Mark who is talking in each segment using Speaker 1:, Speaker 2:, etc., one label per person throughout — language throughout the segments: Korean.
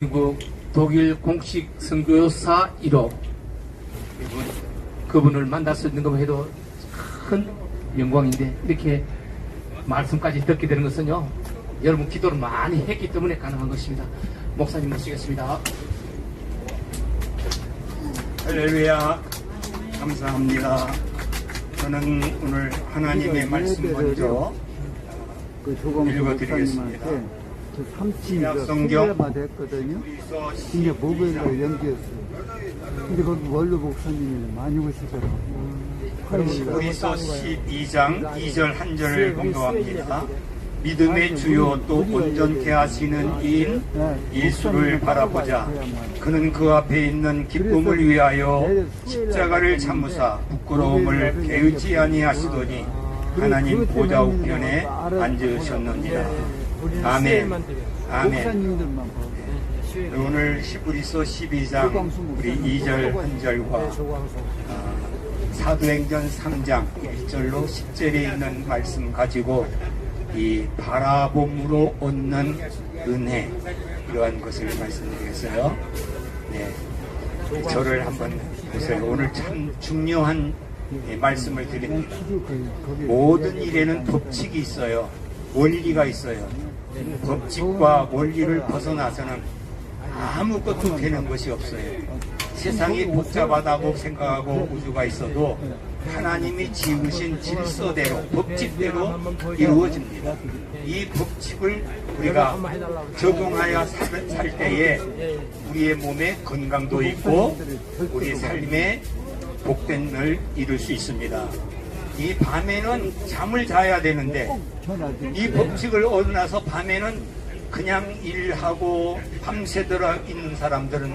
Speaker 1: 미국 독일 공식 선교사 1호 그분을 만날 수 있는 것만 해도 큰 영광인데 이렇게 말씀까지 듣게 되는 것은요, 여러분 기도를 많이 했기 때문에 가능한 것입니다. 목사님 모시겠습니다.
Speaker 2: 할렐루야, 감사합니다. 저는 오늘 하나님의 말씀 먼저 읽어드리겠습니다.
Speaker 3: 삼층
Speaker 2: 성경
Speaker 3: 성경마다 했거든요.
Speaker 2: 히브리서
Speaker 3: 근데 목요일날
Speaker 2: 12장
Speaker 3: 연기였어요. 근데 거기 원로 목사님이 많이 오시더라고요.
Speaker 2: 히브리서 12장 2절 한 절을 공부합니다. 믿음의 주요 또 온전케 하시는 이인 예수를 바라보자. 그는 그 앞에 있는 기쁨을 위하여 십자가를 참으사 부끄러움을 개의치 아니하시더니 하나님 보좌 우편에 앉으셨느니라. 아멘. 아멘.
Speaker 3: 목사님들만 봐요.
Speaker 2: 오늘 히브리서 12장 우리 2절 한 절과 사도행전 3장 1절로 10절에 있는 말씀 가지고 이 바라봄으로 얻는 은혜, 이러한 것을 말씀드리겠어요. 네, 저를 한번 보세요. 오늘 참 중요한 말씀을 드립니다. 모든 일에는 법칙이 있어요. 원리가 있어요. 법칙과 원리를 벗어나서는 아무것도 되는 것이 없어요. 세상이 복잡하다고 생각하고 우주가 있어도 하나님이 지으신 질서대로, 법칙대로 이루어집니다. 이 법칙을 우리가 적용하여 살 때에 우리의 몸에 건강도 있고 우리 삶에 복된을 이룰 수 있습니다. 이 밤에는 잠을 자야 되는데 이 법칙을 어긋나서 밤에는 그냥 일하고 밤새들어 있는 사람들은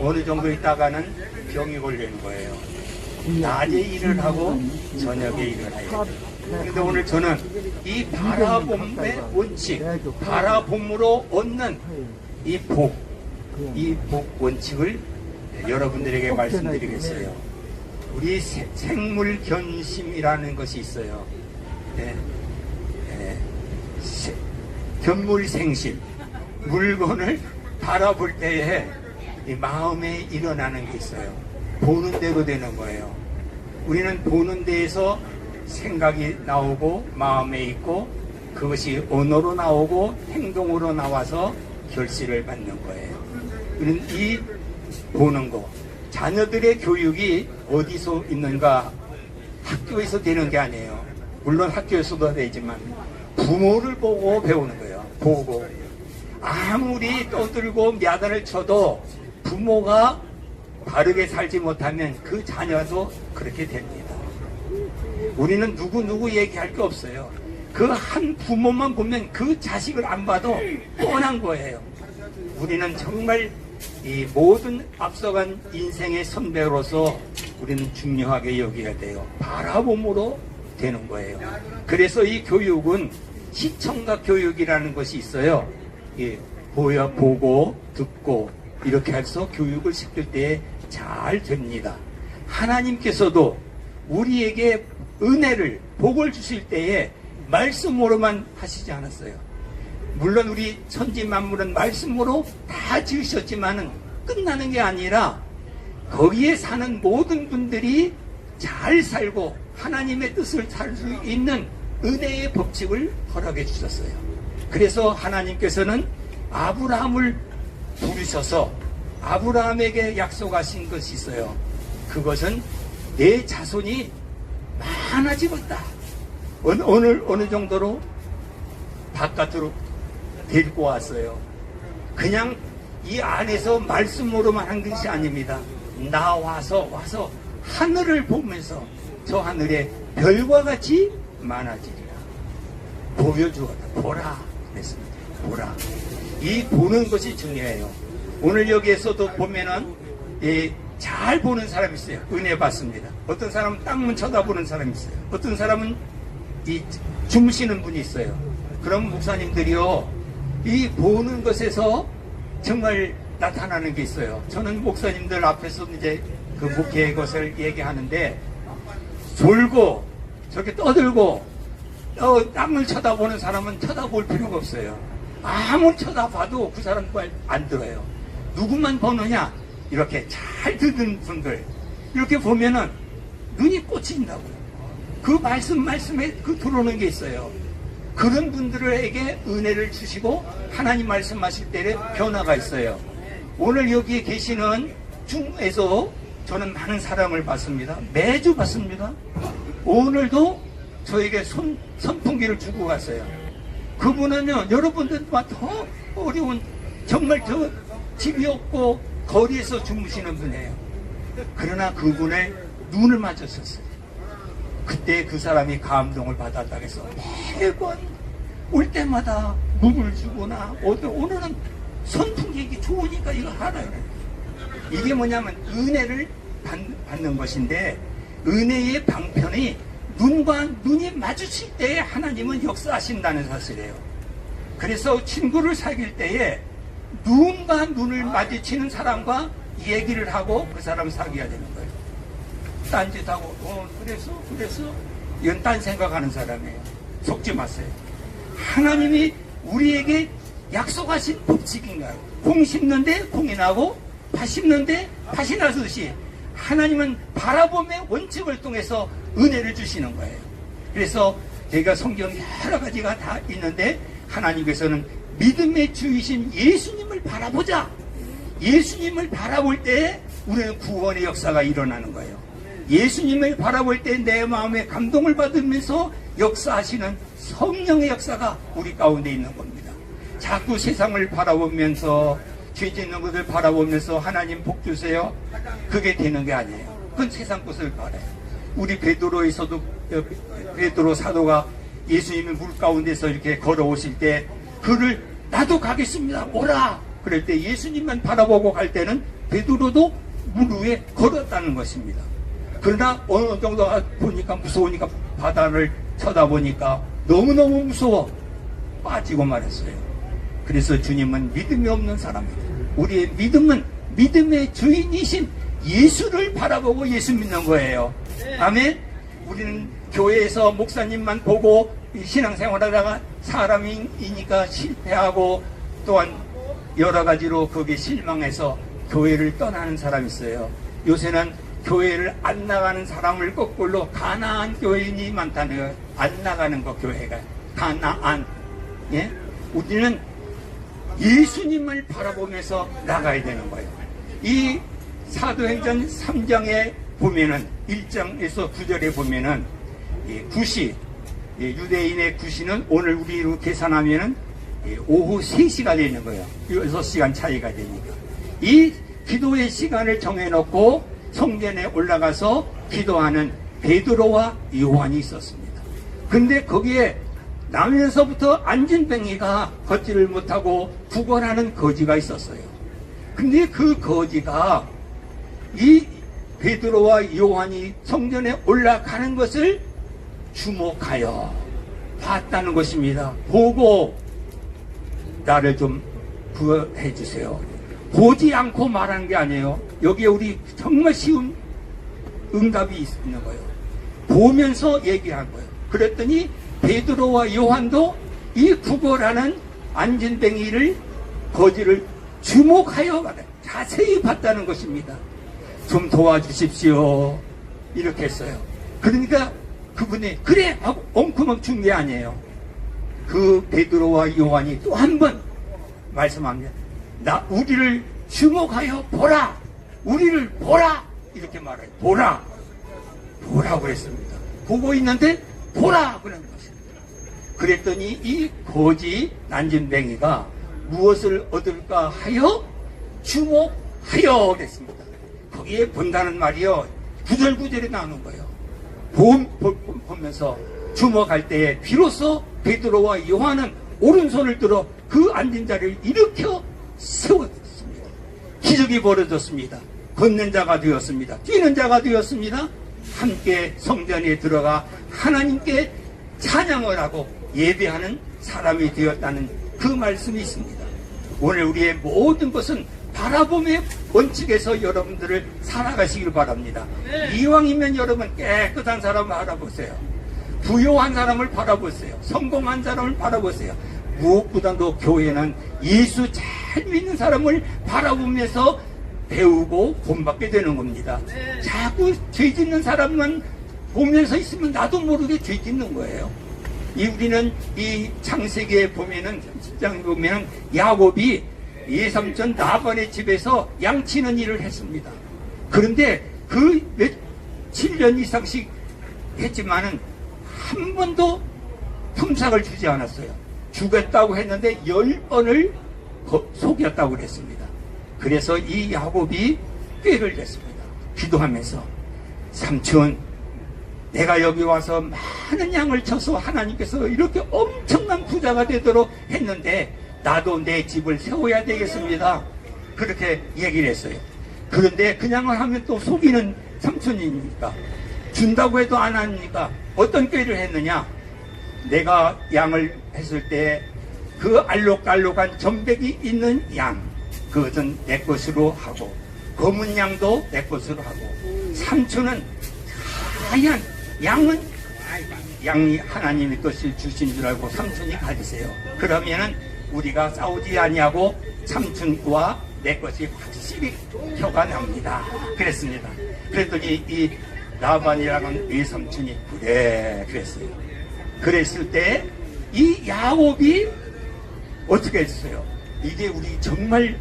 Speaker 2: 어느 정도 있다가는 병이 걸리는 거예요. 낮에 일을 하고 저녁에 일을 해요. 그런데 오늘 저는 이 바라봄의 원칙, 바라봄으로 얻는 이 복 원칙을 여러분들에게 말씀드리겠어요. 우리 생물 견심이라는 것이 있어요. 견물생심, 물건을 바라볼 때에 이 마음에 일어나는 게 있어요. 보는 대로 되는 거예요. 우리는 보는 데에서 생각이 나오고 마음에 있고 그것이 언어로 나오고 행동으로 나와서 결실을 받는 거예요. 우리는 이 보는 거, 자녀들의 교육이 어디서 있는가? 학교에서 되는 게 아니에요. 물론 학교에서도 되지만 부모를 보고 배우는 거예요. 보고 아무리 떠들고 야단을 쳐도 부모가 바르게 살지 못하면 그 자녀도 그렇게 됩니다. 우리는 누구 얘기할 게 없어요. 그 한 부모만 보면 그 자식을 안 봐도 뻔한 거예요. 우리는 정말 이 모든 앞서간 인생의 선배로서 우리는 중요하게 여겨야 돼요. 바라봄으로 되는 거예요. 그래서 이 교육은 시청각 교육이라는 것이 있어요. 예, 보고 듣고 이렇게 해서 교육을 시킬 때 잘 됩니다. 하나님께서도 우리에게 은혜를, 복을 주실 때에 말씀으로만 하시지 않았어요. 물론 우리 천지 만물은 말씀으로 다 지으셨지만은 끝나는 게 아니라 거기에 사는 모든 분들이 잘 살고 하나님의 뜻을 살 수 있는 은혜의 법칙을 허락해 주셨어요. 그래서 하나님께서는 아브라함을 부르셔서 아브라함에게 약속하신 것이 있어요. 그것은 내 자손이 많아지겠다. 어느 정도로 바깥으로 데리고 왔어요. 그냥 이 안에서 말씀으로만 한 것이 아닙니다. 와서 하늘을 보면서 저 하늘에 별과 같이 많아지리라. 보여주었다. 보라. 그랬습니다. 보라. 이 보는 것이 중요해요. 오늘 여기에서도 보면은 잘 보는 사람이 있어요. 은혜 받습니다. 어떤 사람은 땅만 쳐다보는 사람이 있어요. 어떤 사람은 이 주무시는 분이 있어요. 그럼 목사님들이요, 이 보는 것에서 정말 나타나는 게 있어요. 저는 목사님들 앞에서 이제 그 목회의 것을 얘기하는데 졸고 저렇게 떠들고 땅을 쳐다보는 사람은 쳐다볼 필요가 없어요. 아무리 쳐다봐도 그 사람 말 안 들어요. 누구만 보느냐? 이렇게 잘 듣는 분들 이렇게 보면은 눈이 꽂힌다고요. 그 말씀에 그 들어오는 게 있어요. 그런 분들에게 은혜를 주시고 하나님 말씀하실 때 변화가 있어요. 오늘 여기에 계시는 중에서 저는 많은 사랑을 받습니다. 매주 받습니다. 오늘도 저에게 선풍기를 주고 갔어요. 그분은요, 여러분들과 더 어려운, 정말 더 집이 없고 거리에서 주무시는 분이에요. 그러나 그분의 눈을 맞으셨어요. 그때 그 사람이 감동을 받았다고 해서 매번 올 때마다 물을 주거나 오늘은 선풍기 좋으니까 이거 하라. 이게 뭐냐면 은혜를 받는 것인데, 은혜의 방편이 눈과 눈이 마주칠 때에 하나님은 역사하신다는 사실이에요. 그래서 친구를 사귈 때에 눈과 눈을 마주치는 사람과 얘기를 하고 그 사람 사귀어야 되는 거예요. 딴짓하고 그래서 이건 딴 생각하는 사람이에요. 속지 마세요. 하나님이 우리에게 약속하신 법칙인가요? 공 심는데 공이 나고 밭 심는데 밭이 나듯이 하나님은 바라봄의 원칙을 통해서 은혜를 주시는 거예요. 그래서 제가 성경 여러 가지가 다 있는데 하나님께서는 믿음의 주이신 예수님을 바라보자. 예수님을 바라볼 때 우리는 구원의 역사가 일어나는 거예요. 예수님을 바라볼 때 내 마음에 감동을 받으면서 역사하시는 성령의 역사가 우리 가운데 있는 겁니다. 자꾸 세상을 바라보면서 죄 짓는 것을 바라보면서 하나님 복 주세요. 그게 되는 게 아니에요. 그건 세상 것을 바라요. 우리 베드로에서도 베드로 사도가 예수님이 물 가운데서 이렇게 걸어오실 때 그를 나도 가겠습니다. 오라. 그럴 때 예수님만 바라보고 갈 때는 베드로도 물 위에 걸었다는 것입니다. 그러나 어느 정도 보니까 무서우니까 바다를 쳐다보니까 너무너무 무서워 빠지고 말았어요. 그래서 주님은 믿음이 없는 사람입니다. 우리의 믿음은 믿음의 주인이신 예수를 바라보고 예수 믿는 거예요. 아멘. 우리는 교회에서 목사님만 보고 신앙생활하다가 사람이니까 실패하고 또한 여러 가지로 거기에 실망해서 교회를 떠나는 사람이 있어요. 요새는 교회를 안 나가는 사람을 거꾸로 가나안 교인이 많다는 거예요. 안 나가는 거 교회가 가나안. 예? 우리는 예수님을 바라보면서 나가야 되는 거예요. 이 사도행전 3장에 보면은 1장에서 9절에 보면은 구시, 유대인의 구시는 오늘 우리로 계산하면은 오후 3시가 되는 거예요. 6시간 차이가 되니까. 이 기도의 시간을 정해놓고 성전에 올라가서 기도하는 베드로와 요한이 있었습니다. 근데 거기에 나면서부터 안진뱅이가 걷지를 못하고 구걸하는 거지가 있었어요. 근데 그 거지가 이 베드로와 요한이 성전에 올라가는 것을 주목하여 봤다는 것입니다. 보고 나를 좀 구해 주세요. 보지 않고 말하는 게 아니에요. 여기에 우리 정말 쉬운 응답이 있는 거예요. 보면서 얘기한 거예요. 그랬더니 베드로와 요한도 이 구걸하는 안진뱅이를 거지를 주목하여 말해요. 자세히 봤다는 것입니다. 좀 도와주십시오. 이렇게 했어요. 그러니까 그분이 그래 하고 엉큼한 준 게 아니에요. 그 베드로와 요한이 또 한 번 말씀합니다. 우리를 주목하여 보라. 우리를 보라. 이렇게 말해요. 보라. 보라고 했습니다. 보고 있는데 보라. 그런 것입니다. 그랬더니 이 거지 난진뱅이가 무엇을 얻을까 하여 주목하여 그랬습니다. 거기에 본다는 말이요. 구절구절이 나오는 거예요. 보면서 주목할 때에 비로소 베드로와 요한은 오른손을 들어 그 앉은 자리를 일으켜 세웠습니다. 기적이 벌어졌습니다. 걷는 자가 되었습니다. 뛰는 자가 되었습니다. 함께 성전에 들어가 하나님께 찬양을 하고 예배하는 사람이 되었다는 그 말씀이 있습니다. 오늘 우리의 모든 것은 바라봄의 원칙에서 여러분들을 살아가시길 바랍니다. 이왕이면 여러분 깨끗한 사람을 바라보세요. 부요한 사람을 바라보세요. 성공한 사람을 바라보세요. 무엇보다도 교회는 예수 잘 삶 있는 사람을 바라보면서 배우고 본받게 되는 겁니다. 자꾸 죄 짓는 사람만 보면서 있으면 나도 모르게 죄 짓는 거예요. 우리는 이 창세기에 보면은 10장에 보면은 야곱이 예삼촌 라반의 집에서 양치는 일을 했습니다. 그런데 그 7년 이상씩 했지만은 한 번도 품삯을 주지 않았어요. 주겠다고 했는데 10번을 속였다고 그랬습니다. 그래서 이 야곱이 꾀를 냈습니다. 기도하면서 삼촌, 내가 여기 와서 많은 양을 쳐서 하나님께서 이렇게 엄청난 부자가 되도록 했는데 나도 내 집을 세워야 되겠습니다. 그렇게 얘기를 했어요. 그런데 그냥 하면 또 속이는 삼촌이니까 준다고 해도 안 하니까 어떤 꾀를 했느냐. 내가 양을 했을 때 그 알록달록한 점백이 있는 양, 그것은 내 것으로 하고 검은 양도 내 것으로 하고 삼촌은 하얀 양이 하나님의 것을 주신 줄 알고 삼촌이 가지세요. 그러면은 우리가 싸우지 아니하고 삼촌과 내 것이 확실히 표가 납니다. 그랬습니다. 그랬더니 이 라반이라는 외삼촌이 그래 그랬어요. 그랬을 때 이 야곱이 어떻게 했어요? 이게 우리 정말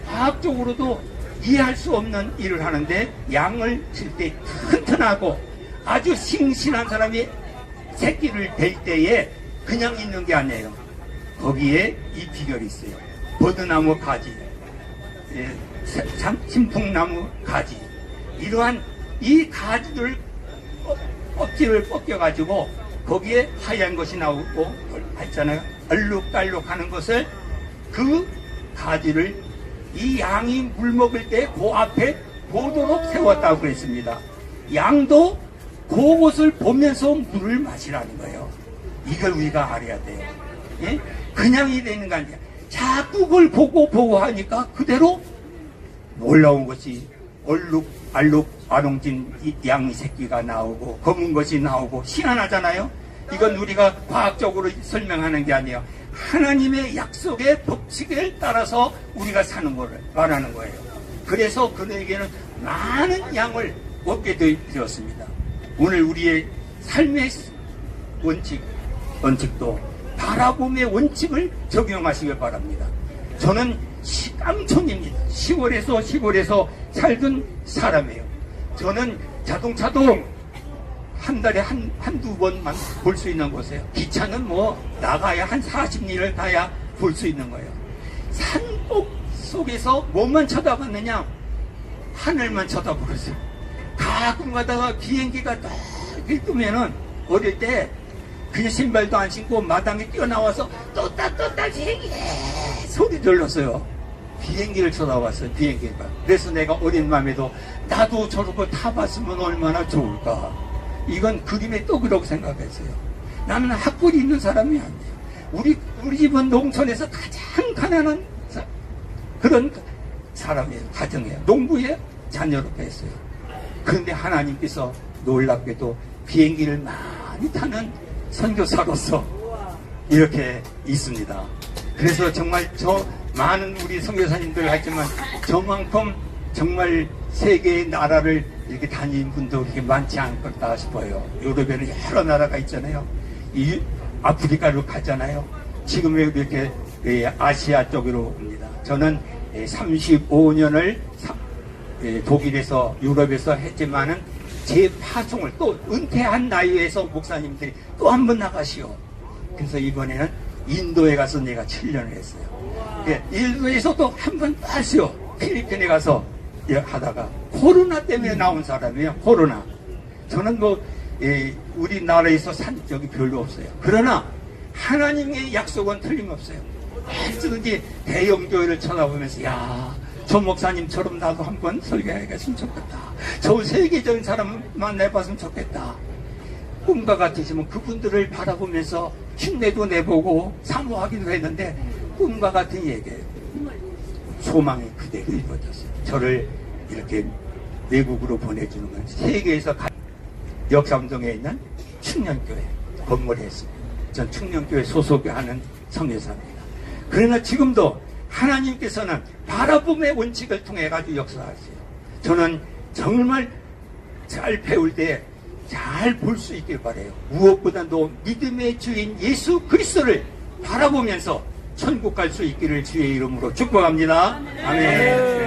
Speaker 2: 과학적으로도 이해할 수 없는 일을 하는데 양을 칠 때 튼튼하고 아주 싱싱한 사람이 새끼를 댈 때에 그냥 있는 게 아니에요. 거기에 이 비결이 있어요. 버드나무 가지, 신풍나무 가지, 이러한 이 가지를 껍질을 벗겨가지고 거기에 하얀 것이 나오고 있잖아요. 얼룩달룩하는 것을 그 가지를 이 양이 물 먹을 때 그 앞에 보도록 세웠다고 그랬습니다. 양도 그것을 보면서 물을 마시라는 거예요. 이걸 우리가 알아야 돼요. 예? 그냥 이러는 게 아니라 자꾸 그걸 보고 하니까 그대로 올라온 것이 알록진 양의 새끼가 나오고 검은 것이 나오고 희한하잖아요. 이건 우리가 과학적으로 설명하는 게 아니에요. 하나님의 약속의 법칙을 따라서 우리가 사는 거를 말하는 거예요. 그래서 그에게는 많은 양을 얻게 되었습니다. 오늘 우리의 삶의 원칙도 바라봄의 원칙을 적용하시길 바랍니다. 저는 깡촌입니다. 시골에서 살던 사람이에요. 저는 자동차도 한 달에 한두 번만 볼 수 있는 곳이에요. 기차는 뭐 나가야 한 40리를 가야 볼 수 있는 거예요. 산속 속에서 뭐만 쳐다봤느냐? 하늘만 쳐다보겠어요. 가끔 가다가 비행기가 딱 뜨면은 어릴 때 그냥 신발도 안 신고 마당에 뛰어나와서 떴다 비행기 소리 들렸어요. 비행기를 쳐다봤어요. 비행기가. 그래서 내가 어린 마음에도 나도 저런 거 타봤으면 얼마나 좋을까. 이건 그림의 떡이라고 생각했어요. 나는 학벌이 있는 사람이 아니에요. 우리 집은 농촌에서 가장 가난한 그런 사람이에요. 가정이에요. 농부의 자녀로 했어요. 그런데 하나님께서 놀랍게도 비행기를 많이 타는 선교사로서 이렇게 있습니다. 그래서 정말 저 많은 우리 선교사님들 하지만 저만큼 정말 세계의 나라를 이렇게 다닌 분도 그렇게 많지 않겠다 싶어요. 유럽에는 여러 나라가 있잖아요. 이 아프리카로 가잖아요. 지금 이렇게 아시아 쪽으로 옵니다. 저는 35년을 독일에서 유럽에서 했지만은 제 파송을 또 은퇴한 나이에서 목사님들이 또 한 번 나가시오. 그래서 이번에는 인도에 가서 내가 7년을 했어요. 인도에서 또 한 번 또 하시오. 필리핀에 가서 하다가 코로나 때문에 나온 사람이에요. 코로나. 저는 우리나라에서 산 적이 별로 없어요. 그러나 하나님의 약속은 틀림없어요. 언제든지 대형교회를 쳐다보면서 저 목사님처럼 나도 한번 설교하겠으면 좋겠다. 저 세계적인 사람 만나봤으면 좋겠다. 꿈과 같으시면 그분들을 바라보면서 흉내도 내보고 사모하기도 했는데 꿈과 같은 얘기예요. 소망이 그대로 이루어졌어요. 저를 이렇게 외국으로 보내주는 건 세계에서 역삼동에 있는 충년교회 건물에 했습니다. 전 충년교회 소속하는 성교사입니다. 그러나 지금도 하나님께서는 바라봄의 원칙을 통해 가지고 역사하세요. 저는 정말 잘 배울 때 잘 볼 수 있길 바라요. 무엇보다도 믿음의 주인 예수 그리스도를 바라보면서 천국 갈 수 있기를 주의 이름으로 축복합니다. 아멘.